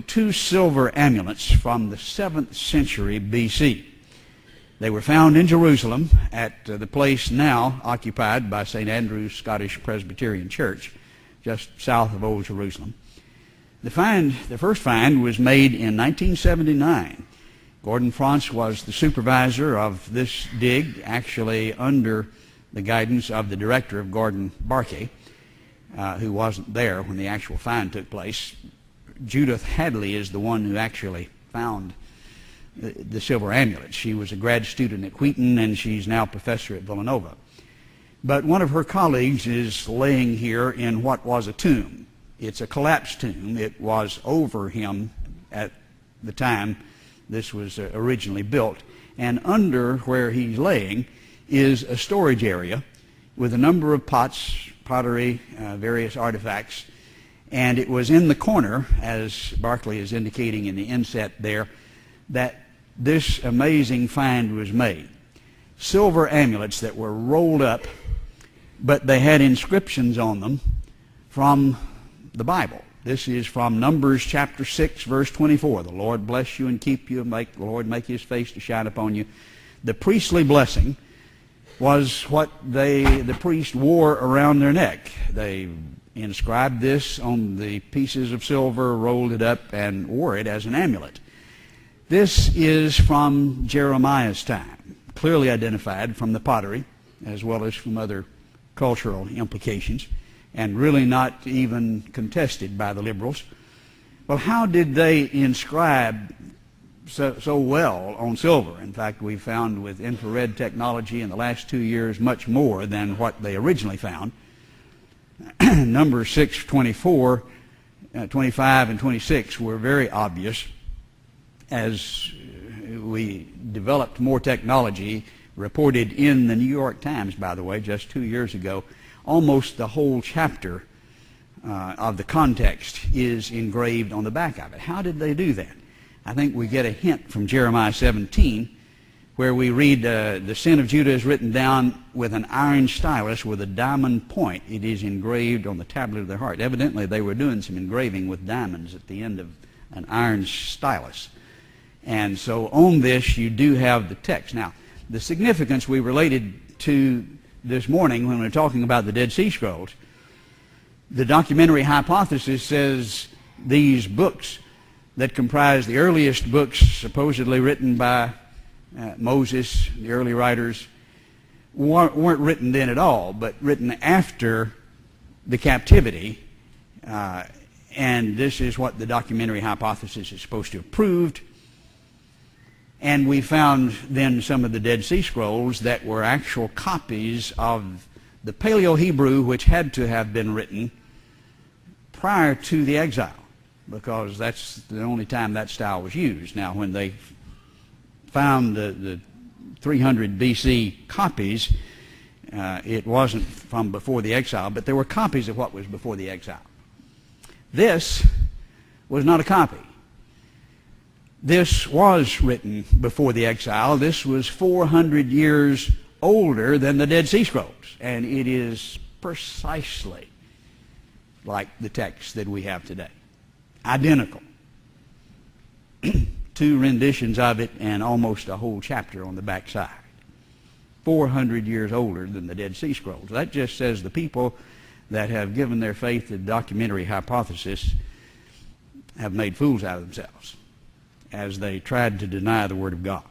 two silver amulets from the 7th century BC. They were found in Jerusalem at the place now occupied by St. Andrew's Scottish Presbyterian Church, just south of Old Jerusalem. The first find was made in 1979. Gordon Frantz was the supervisor of this dig, actually under the guidance of the director of Gordon Barkay, who wasn't there when the actual find took place. Judith Hadley is the one who actually found the silver amulet. She was a grad student at Wheaton, and she's now professor at Villanova. But one of her colleagues is laying here in what was a tomb. It's a collapsed tomb. It was over him at the time this was originally built. And under where he's laying is a storage area with a number of pots, pottery, various artifacts. And it was in the corner, as Barclay is indicating in the inset there, that this amazing find was made. Silver amulets that were rolled up, but they had inscriptions on them from the Bible. This is from Numbers chapter 6, verse 24. The Lord bless you and keep you, and the Lord make his face to shine upon you. The priestly blessing was what the priest wore around their neck. They inscribed this on the pieces of silver, rolled it up, and wore it as an amulet. This is from Jeremiah's time, clearly identified from the pottery as well as from other cultural implications, and really not even contested by the liberals. Well, how did they inscribe so well on silver? In fact, we found with infrared technology in the last 2 years much more than what they originally found. Numbers 6, 24, 25, and 26 were very obvious. As we developed more technology, reported in the New York Times, by the way, just 2 years ago, almost the whole chapter of the context is engraved on the back of it. How did they do that? I think we get a hint from Jeremiah 17, where we read, the sin of Judah is written down with an iron stylus with a diamond point. It is engraved on the tablet of their heart. Evidently, they were doing some engraving with diamonds at the end of an iron stylus. And so on this, you do have the text. Now, the significance we related to this morning when we're talking about the Dead Sea Scrolls, the documentary hypothesis says these books that comprise the earliest books supposedly written by Moses, the early writers, weren't written then at all, but written after the captivity. And this is what the documentary hypothesis is supposed to have proved. And we found then some of the Dead Sea Scrolls that were actual copies of the Paleo-Hebrew, which had to have been written prior to the exile, because that's the only time that style was used. Now, when they found the 300 BC copies, it wasn't from before the exile, but there were copies of what was before the exile. This was not a copy. This was written before the exile. This was 400 years older than the Dead Sea Scrolls, and it is precisely like the text that we have today. Identical. 2 renditions of it and almost a whole chapter on the back side. 400 years older than the Dead Sea Scrolls. That just says the people that have given their faith to the documentary hypothesis have made fools out of themselves as they tried to deny the Word of God.